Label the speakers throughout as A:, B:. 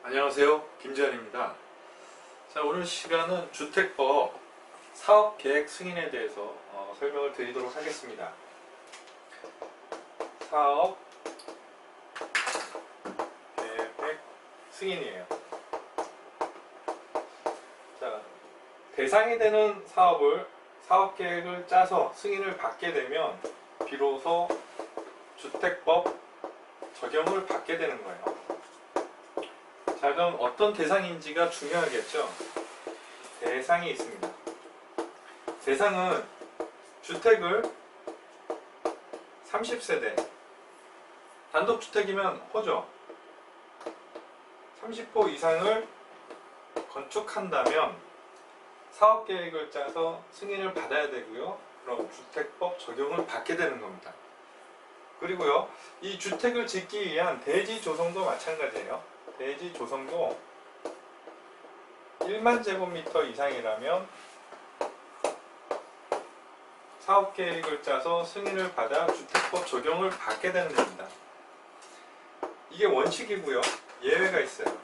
A: 안녕하세요, 김지현입니다. 자, 오늘 시간은 주택법 사업계획 승인에 대해서 설명을 드리도록 하겠습니다. 사업계획 승인이에요. 자, 대상이 되는 사업계획을 짜서 승인을 받게 되면 비로소 주택법 적용을 받게 되는 거예요. 자, 그럼 어떤 대상인지가 중요하겠죠? 대상이 있습니다. 대상은 주택을 30세대, 단독주택이면 호죠. 30호 이상을 건축한다면 사업계획을 짜서 승인을 받아야 되고요. 그럼 주택법 적용을 받게 되는 겁니다. 그리고요, 이 주택을 짓기 위한 대지 조성도 마찬가지예요. 대지 조성도 1만 제곱미터 이상이라면 사업계획을 짜서 승인을 받아 주택법 적용을 받게 되는 겁니다. 이게 원칙이고요. 예외가 있어요.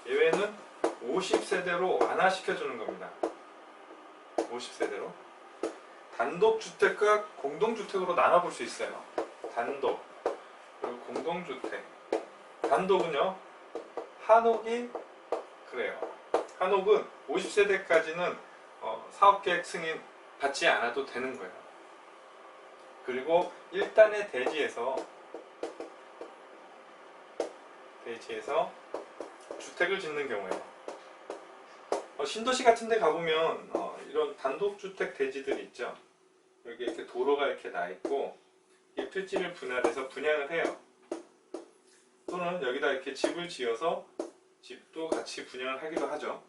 A: 예외는 50세대로 완화시켜주는 겁니다. 50세대로 단독주택과 공동주택으로 나눠볼 수 있어요. 단독 그리고 공동주택. 단독은요, 한옥이 그래요. 한옥은 50세대까지는 사업계획 승인 받지 않아도 되는 거예요. 그리고 일단의 대지에서 주택을 짓는 경우에요. 신도시 같은 데 가보면 이런 단독주택 대지들 있죠. 여기 이렇게 도로가 이렇게 나 있고 이 필지를 분할해서 분양을 해요. 또는 여기다 이렇게 집을 지어서 집도 같이 분양을 하기도 하죠.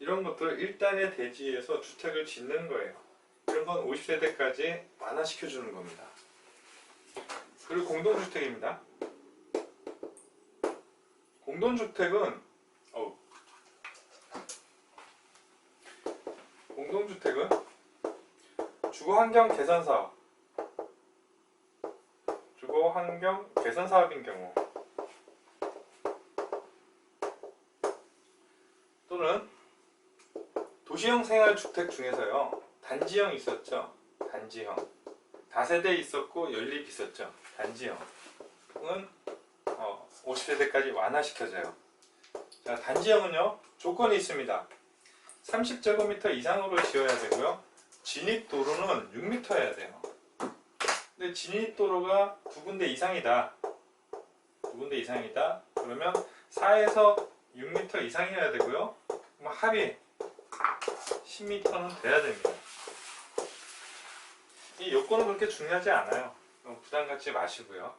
A: 이런 것들 일단의 대지에서 주택을 짓는 거예요. 이런 건 50세대까지 완화시켜 주는 겁니다. 그리고 공동주택입니다. 공동주택은 주거환경 개선 사업인 경우, 또는 도시형 생활주택 중에서요, 단지형 있었죠. 단지형 다세대 있었고 연립 있었죠. 단지형은 50세대까지 완화시켜져요. 자, 단지형은요, 조건이 있습니다. 30제곱미터 이상으로 지어야 되고요, 진입도로는 6m여야 돼요. 근데 진입도로가 두 군데 이상이다. 그러면 4에서 6m 이상이어야 되고요. 합이 10m는 돼야 됩니다. 이 요건은 그렇게 중요하지 않아요. 부담 갖지 마시고요.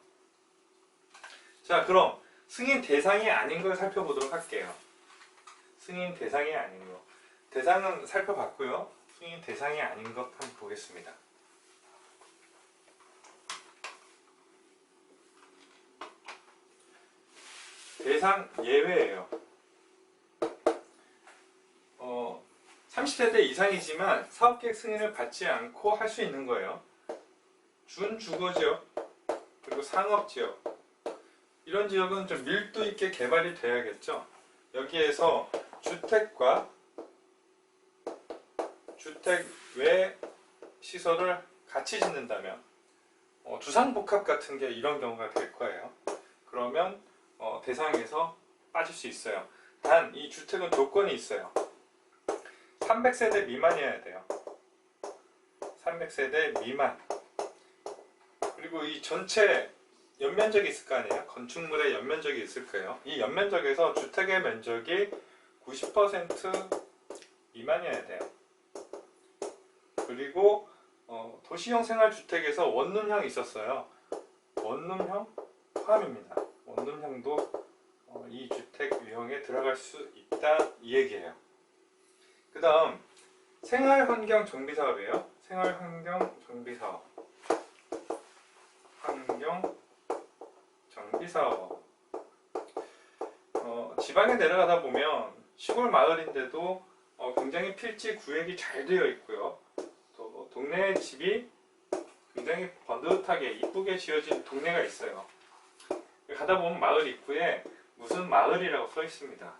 A: 자, 그럼 승인 대상이 아닌 걸 살펴보도록 할게요. 승인 대상이 아닌 거. 대상은 살펴봤고요. 승인 대상이 아닌 것 한번 보겠습니다. 대상 예외예요. 30세대 이상이지만 사업계획 승인을 받지 않고 할 수 있는 거예요. 준주거지역 그리고 상업지역, 이런 지역은 좀 밀도 있게 개발이 돼야겠죠. 여기에서 주택과 주택 외 시설을 같이 짓는다면 주상복합 같은 게 이런 경우가 될 거예요. 그러면 대상에서 빠질 수 있어요. 단 이 주택은 조건이 있어요. 300세대 미만이어야 돼요. 300세대 미만. 그리고 이 전체 연면적이 있을 거 아니에요. 건축물의 연면적이 있을 거예요. 이 연면적에서 주택의 면적이 90% 미만이어야 돼요. 그리고 도시형 생활주택에서 원룸형 있었어요. 원룸형 포함입니다. 원룸형도 이 주택 유형에 들어갈 수 있다, 이 얘기예요. 그 다음 생활환경 정비사업이에요. 생활환경 정비사업. 지방에 내려가다 보면 시골 마을인데도 굉장히 필지 구획이 잘 되어 있고요. 또 동네 집이 굉장히 번듯하게 이쁘게 지어진 동네가 있어요. 가다 보면 마을 입구에 무슨 마을이라고 써 있습니다.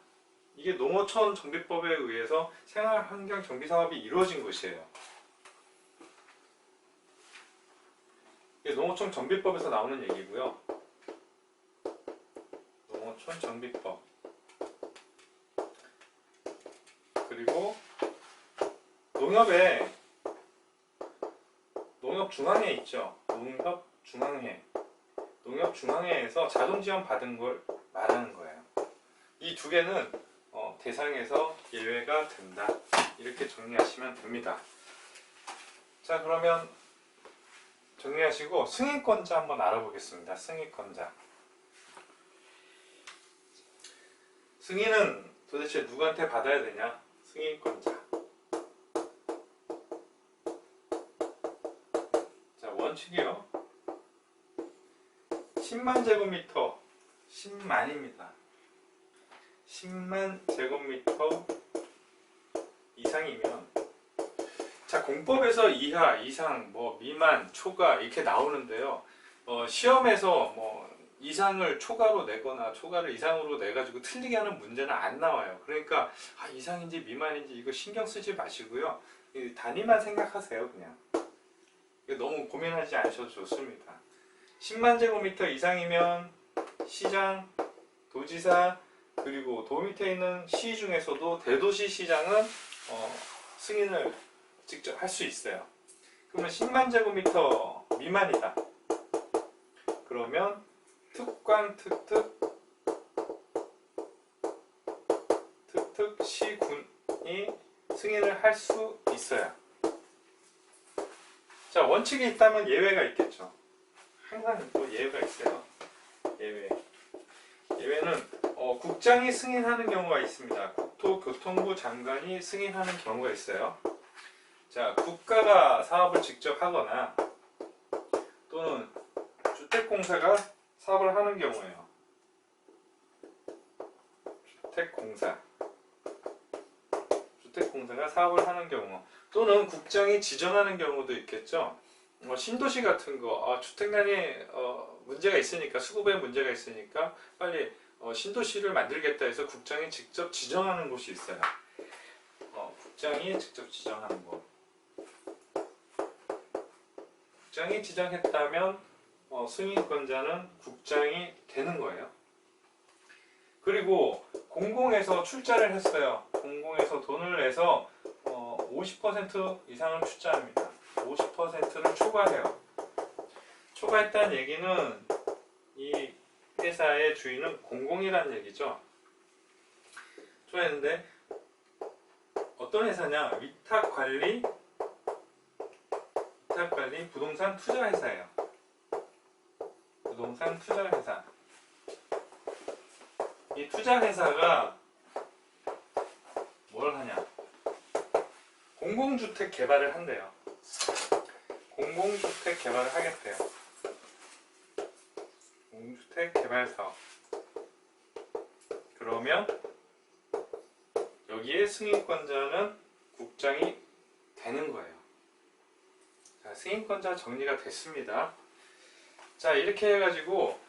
A: 이게 농어촌 정비법에 의해서 생활환경 정비 사업이 이루어진 곳이에요. 이게 농어촌 정비법에서 나오는 얘기고요. 농어촌 정비법. 그리고 농협에 농협중앙회 있죠. 농협중앙회. 농협중앙회에서 자동지원 받은 걸 말하는 거예요. 이 두 개는 대상에서 예외가 된다. 이렇게 정리하시면 됩니다. 자, 그러면 정리하시고 승인권자 한번 알아보겠습니다. 승인권자. 승인은 도대체 누구한테 받아야 되냐? 승인권자. 자, 원칙이요. 10만 제곱미터, 10만입니다. 10만 제곱미터 이상이면, 자, 공법에서 이하, 이상, 뭐 미만, 초과 이렇게 나오는데요. 시험에서 뭐 이상을 초과로 내거나 초과를 이상으로 내가지고 틀리게 하는 문제는 안 나와요. 그러니까 이상인지 미만인지 이거 신경 쓰지 마시고요. 단위만 생각하세요. 그냥 너무 고민하지 않으셔도 좋습니다. 10만 제곱미터 이상이면 시장, 도지사, 그리고 도 밑에 있는 시 중에서도 대도시 시장은 승인을 직접 할 수 있어요. 그러면 10만 제곱미터 미만이다. 그러면 특관, 특특 시군이 승인을 할 수 있어요. 자, 원칙이 있다면 예외가 있겠죠. 항상 또 예외가 있어요. 예외는 국장이 승인하는 경우가 있습니다. 국토교통부 장관이 승인하는 경우가 있어요. 자, 국가가 사업을 직접 하거나 또는 주택공사가 사업을 하는 경우에요. 주택공사가 사업을 하는 경우, 또는 국장이 지정하는 경우도 있겠죠. 신도시 같은 거, 주택난이 문제가 있으니까, 수급에 문제가 있으니까 빨리 신도시를 만들겠다 해서 국장이 직접 지정하는 곳이 있어요. 국장이 직접 지정하는 곳. 국장이 지정했다면 승인권자는 국장이 되는 거예요. 그리고 공공에서 출자를 했어요. 공공에서 돈을 내서 50% 이상을 출자합니다. 50%를 초과해요. 초과했다는 얘기는 이 회사의 주인은 공공이라는 얘기죠. 초과했는데 어떤 회사냐? 위탁관리 부동산 투자회사예요. 부동산 투자회사. 이 투자회사가 뭘 하냐? 공공주택 개발을 한대요. 공공주택 개발을 하겠대요. 공공주택 개발 사업. 그러면 여기에 승인권자는 국장이 되는 거예요. 자, 승인권자 정리가 됐습니다. 자, 이렇게 해가지고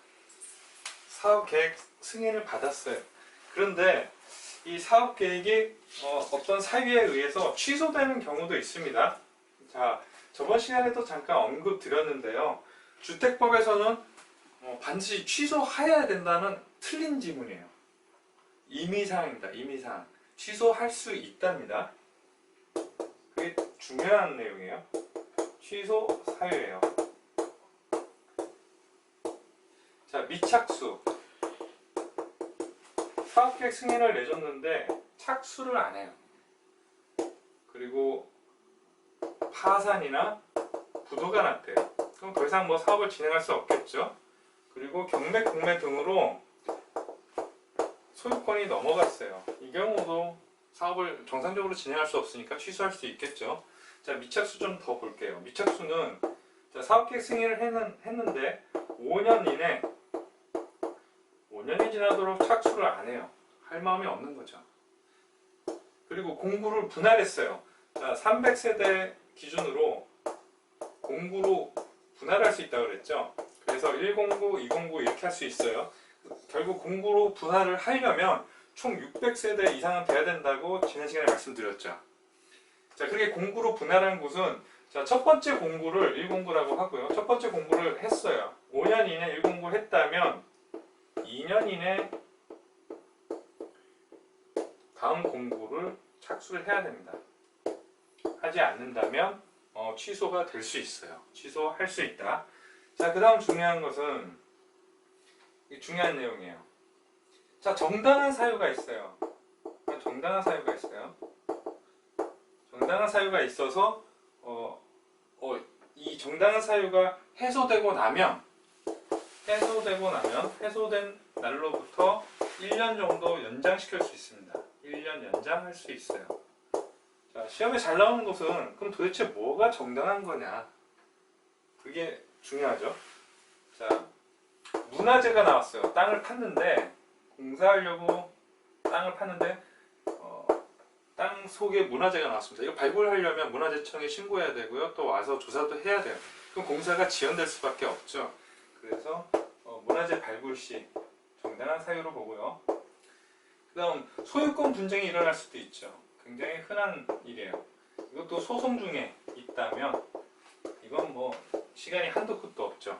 A: 사업계획 승인을 받았어요. 그런데 이 사업계획이 어떤 사유에 의해서 취소되는 경우도 있습니다. 자, 저번 시간에도 잠깐 언급 드렸는데요. 주택법에서는 반드시 취소해야 된다는 틀린 지문이에요. 임의사항입니다. 임의사항. 취소할 수 있답니다. 그게 중요한 내용이에요. 취소 사유예요. 자, 미착수. 사업계획 승인을 내줬는데 착수를 안 해요. 그리고 파산이나 부도가 났대요. 그럼 더 이상 사업을 진행할 수 없겠죠. 그리고 경매, 공매 등으로 소유권이 넘어갔어요. 이 경우도 사업을 정상적으로 진행할 수 없으니까 취소할 수 있겠죠. 자, 미착수 좀 더 볼게요. 미착수는 사업계획 승인을 했는데 5년 이내 5년이 지나도록 착수를 안 해요. 할 마음이 없는 거죠. 그리고 공구를 분할했어요. 자, 300세대 기준으로 공구로 분할할 수 있다고 그랬죠. 그래서 1공구, 2공구 이렇게 할 수 있어요. 결국 공구로 분할을 하려면 총 600세대 이상은 돼야 된다고 지난 시간에 말씀드렸죠. 자, 그렇게 공구로 분할한 곳은, 자, 첫 번째 공구를 1공구라고 하고요. 첫 번째 공구를 했어요. 5년 이내 1공구를 했다면 2년 이내 다음 공구를 착수를 해야 됩니다. 하지 않는다면 취소가 될 수 있어요. 취소할 수 있다. 자, 그 다음 중요한 것은, 중요한 내용이에요. 자, 정당한 사유가 있어요. 정당한 사유가 있어요. 정당한 사유가 있어서 이 정당한 사유가 해소되고 나면 해소된 날로부터 1년 정도 연장시킬 수 있습니다. 1년 연장할 수 있어요. 자, 시험에 잘 나오는 것은 그럼 도대체 뭐가 정당한 거냐? 그게 중요하죠. 자, 문화재가 나왔어요. 땅을 팠는데, 공사하려고 땅을 팠는데 땅 속에 문화재가 나왔습니다. 이거 발굴하려면 문화재청에 신고해야 되고요. 또 와서 조사도 해야 돼요. 그럼 공사가 지연될 수밖에 없죠. 그래서 문화재 발굴 시 정당한 사유로 보고요. 그 다음 소유권 분쟁이 일어날 수도 있죠. 굉장히 흔한 일이에요. 이것도 소송 중에 있다면 이건 뭐 시간이 한도 끝도 없죠.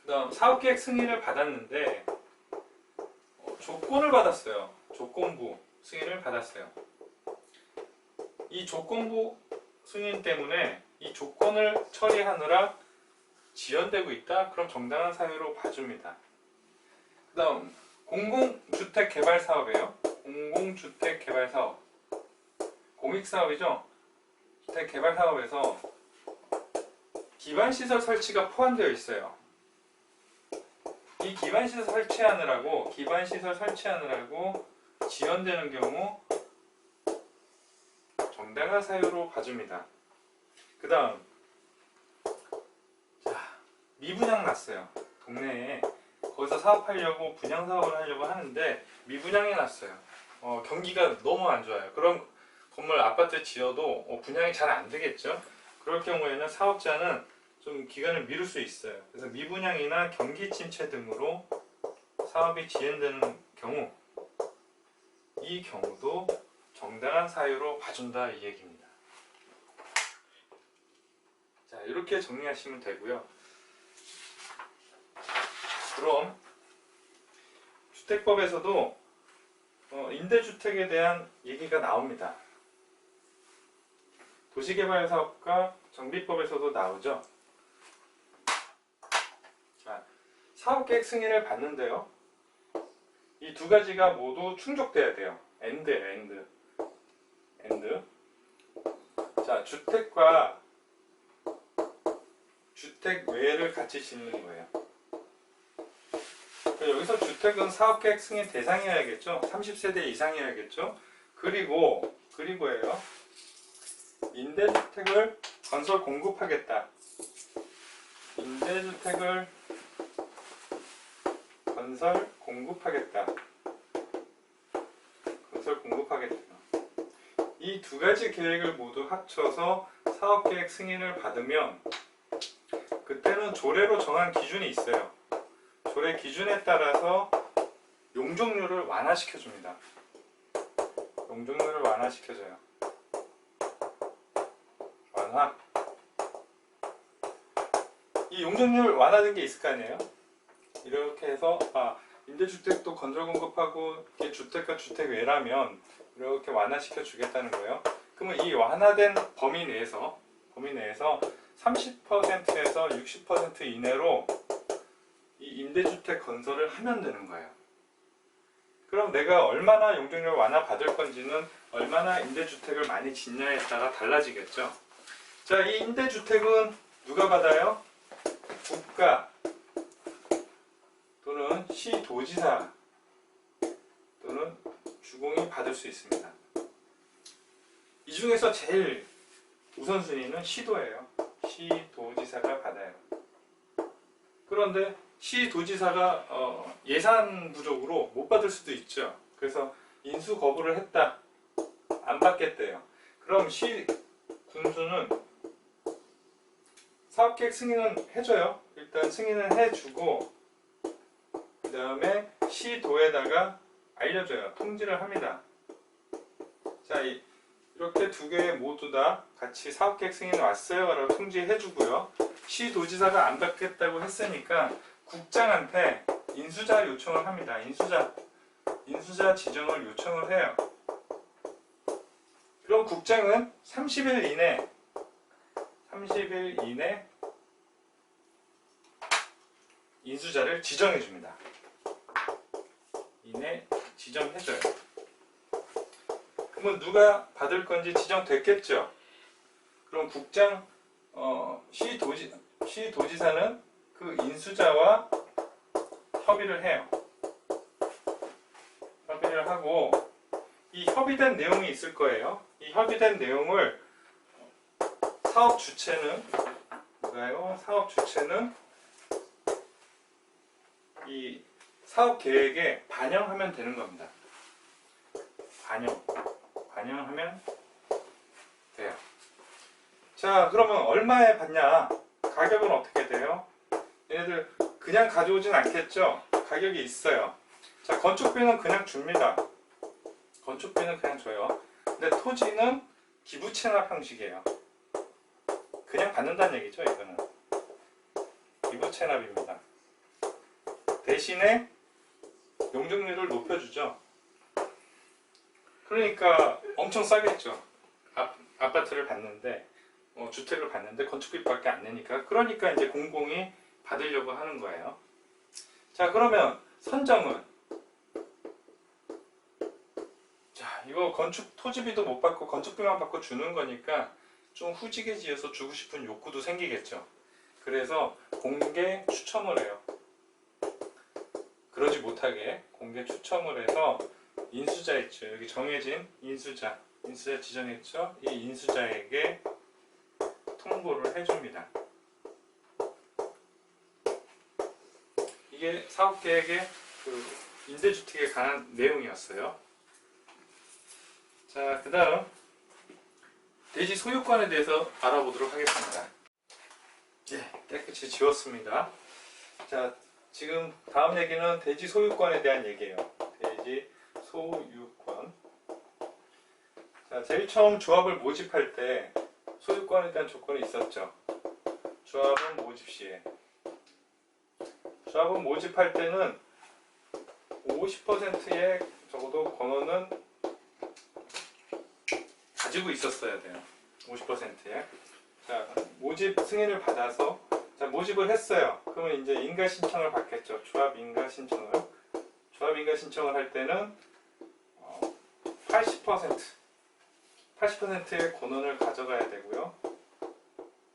A: 그 다음 사업계획 승인을 받았는데 조건을 받았어요. 조건부 승인을 받았어요. 이 조건부 승인 때문에 이 조건을 처리하느라 지연되고 있다? 그럼 정당한 사유로 봐줍니다. 그 다음 공공주택 개발 사업이에요. 공공주택 개발 사업, 공익사업이죠. 주택 개발 사업에서 기반시설 설치가 포함되어 있어요. 이 기반시설 설치하느라고 지연되는 경우 정당한 사유로 봐줍니다. 그 다음, 자, 미분양 났어요. 동네에 거기서 사업하려고 분양 사업을 하려고 하는데 미분양이 났어요. 경기가 너무 안 좋아요. 그럼 건물 아파트 지어도 분양이 잘 안 되겠죠. 그럴 경우에는 사업자는 좀 기간을 미룰 수 있어요. 그래서 미분양이나 경기 침체 등으로 사업이 지연되는 경우, 이 경우도 정당한 사유로 봐준다, 이 얘기입니다. 자, 이렇게 정리하시면 되고요. 그럼 주택법에서도 임대주택에 대한 얘기가 나옵니다. 도시개발사업과 정비법에서도 나오죠. 자, 사업계획 승인을 받는데요. 이 두 가지가 모두 충족돼야 돼요. 엔드. 자, 주택과 주택 외를 같이 짓는 거예요. 여기서 주택은 사업계획 승인 대상이어야겠죠. 30세대 이상이어야겠죠. 그리고예요. 임대주택을 건설 공급하겠다. 임대주택을 건설 공급하겠다. 이 두 가지 계획을 모두 합쳐서 사업계획 승인을 받으면 그때는 조례로 정한 기준이 있어요. 조례 기준에 따라서 용적률을 완화시켜줍니다. 용적률을 완화시켜줘요. 완화. 이 용적률 완화된 게 있을 거 아니에요? 이렇게 해서 임대주택도 건설 공급하고 이게 주택과 주택 외라면 이렇게 완화시켜 주겠다는 거예요. 그러면 이 완화된 범위 내에서 30%에서 60% 이내로 이 임대주택 건설을 하면 되는 거예요. 그럼 내가 얼마나 용적률 완화 받을 건지는 얼마나 임대주택을 많이 짓냐에 따라 달라지겠죠. 자, 이 임대주택은 누가 받아요? 국가 또는 시도지사 또는 주공이 받을 수 있습니다. 이 중에서 제일 우선순위는 시도예요. 시도지사가 받아요. 그런데 시도지사가 예산 부족으로 못 받을 수도 있죠. 그래서 인수 거부를 했다. 안 받겠대요. 그럼 시군수는 사업계획 승인은 해줘요. 일단 승인은 해주고 그 다음에 시도에다가 알려줘요. 통지를 합니다. 자, 이렇게 두 개 모두 다 같이 사업계획 승인 왔어요 라고 통지해주고요. 시도지사가 안 받겠다고 했으니까 국장한테 인수자 요청을 합니다. 인수자 지정을 요청을 해요. 그럼 국장은 30일 이내 인수자를 지정해줍니다. 지정해줘요. 그러면 누가 받을 건지 지정됐겠죠. 그럼 국장, 시도지사는 그 인수자와 협의를 해요. 협의를 하고 이 협의된 내용이 있을 거예요. 이 협의된 내용을 사업 주체는 뭐가요? 사업 주체는 이 사업 계획에 반영하면 되는 겁니다. 반영하면 돼요. 자, 그러면 얼마에 받냐? 가격은 어떻게 돼요? 얘네들 그냥 가져오진 않겠죠? 가격이 있어요. 자, 건축비는 그냥 줍니다. 건축비는 그냥 줘요. 근데 토지는 기부 체납 형식이에요. 그냥 받는다는 얘기죠, 이거는. 기부 체납입니다. 대신에 용적률을 높여주죠. 그러니까 엄청 싸겠죠. 아파트를 받는데, 주택을 받는데 건축비밖에 안 내니까. 그러니까 이제 공공이 받으려고 하는 거예요. 자, 그러면 선정은, 자, 이거 건축 토지비도 못 받고 건축비만 받고 주는 거니까 좀 후지게 지어서 주고 싶은 욕구도 생기겠죠. 그래서 공개 추첨을 해요. 그러지 못하게 공개 추첨을 해서 인수자 있죠. 여기 정해진 인수자 지정했죠. 이 인수자에게 통보를 해줍니다. 이게 사업계획의 그 임대주택에 관한 내용이었어요. 자, 그 다음 대지 소유권에 대해서 알아보도록 하겠습니다. 예, 깨끗이 지웠습니다. 자, 지금 다음 얘기는 대지 소유권에 대한 얘기예요. 대지 소유권. 자, 제일 처음 조합을 모집할 때 소유권에 대한 조건이 있었죠. 조합은 모집 시에. 조합은 모집할 때는 50%의 적어도 권한은 가지고 있었어야 돼요. 50%의. 자, 모집 승인을 받아서 자, 모집을 했어요. 그러면 이제 인가 신청을 받겠죠. 조합 인가 신청을 할 때는 80%의 권한을 가져가야 되고요.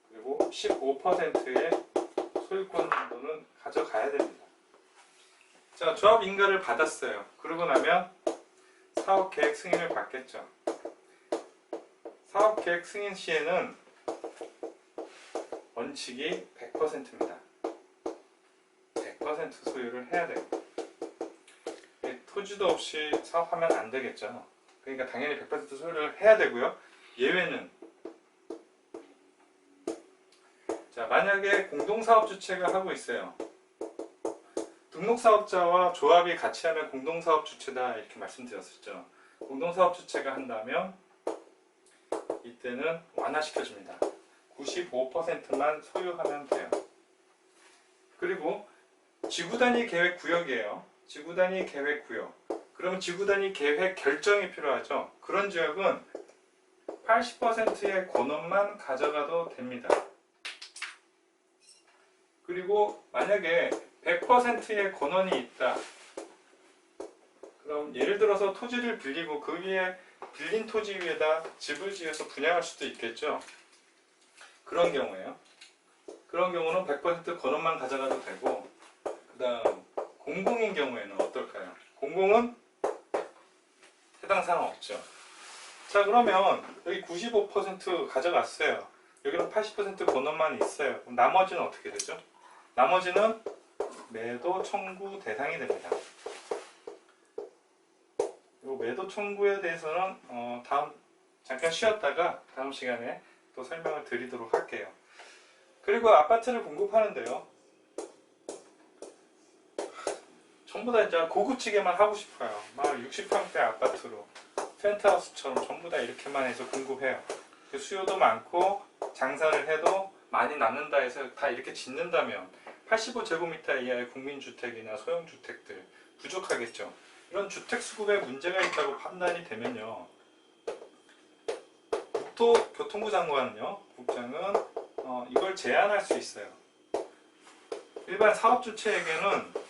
A: 그리고 15%의 소유권 정도는 가져가야 됩니다. 자, 조합 인가를 받았어요. 그러고 나면 사업계획 승인을 받겠죠. 사업계획 승인 시에는 원칙이 100%입니다. 100% 소유를 해야 돼요. 토지도 없이 사업하면 안 되겠죠. 그러니까 당연히 100% 소유를 해야 되고요. 예외는, 자, 만약에 공동사업 주체가 하고 있어요. 등록사업자와 조합이 같이 하면 공동사업 주체다 이렇게 말씀드렸었죠. 공동사업 주체가 한다면 이때는 완화시켜줍니다. 95%만 소유하면 돼요. 그리고 지구단위 계획 구역이에요. 지구단위 계획 구역. 그러면 지구단위 계획 결정이 필요하죠. 그런 지역은 80%의 권한만 가져가도 됩니다. 그리고 만약에 100%의 권한이 있다. 그럼 예를 들어서 토지를 빌리고 그 위에 빌린 토지 위에다 집을 지어서 분양할 수도 있겠죠. 그런 경우에요. 그런 경우는 100% 권한만 가져가도 되고, 그 다음 공공인 경우에는 어떨까요? 공공은 해당 사항 없죠. 자, 그러면 여기 95% 가져갔어요. 여기는 80% 권한만 있어요. 그럼 나머지는 어떻게 되죠? 나머지는 매도 청구 대상이 됩니다. 이 매도 청구에 대해서는 잠깐 쉬었다가 다음 시간에 또 설명을 드리도록 할게요. 그리고 아파트를 공급하는데요. 전부 다 이제 고급지게만 하고 싶어요. 막 60평대 아파트로 펜트하우스처럼 전부 다 이렇게만 해서 공급해요. 수요도 많고 장사를 해도 많이 남는다 해서 다 이렇게 짓는다면 85제곱미터 이하의 국민주택이나 소형주택들 부족하겠죠. 이런 주택 수급에 문제가 있다고 판단이 되면요, 국토교통부 장관은요, 국장은 이걸 제한할 수 있어요. 일반 사업주체에게는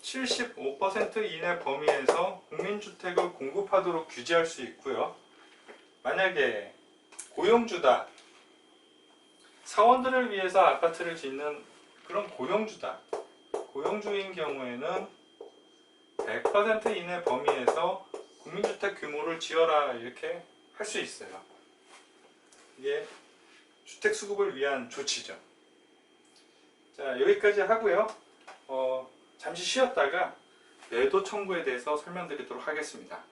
A: 75% 이내 범위에서 국민주택을 공급하도록 규제할 수 있고요. 만약에 고용주다, 사원들을 위해서 아파트를 짓는 그런 고용주인 경우에는 100% 이내 범위에서 국민주택 규모를 지어라 이렇게 할 수 있어요. 이게 주택 수급을 위한 조치죠. 자, 여기까지 하고요. 잠시 쉬었다가 매도 청구에 대해서 설명드리도록 하겠습니다.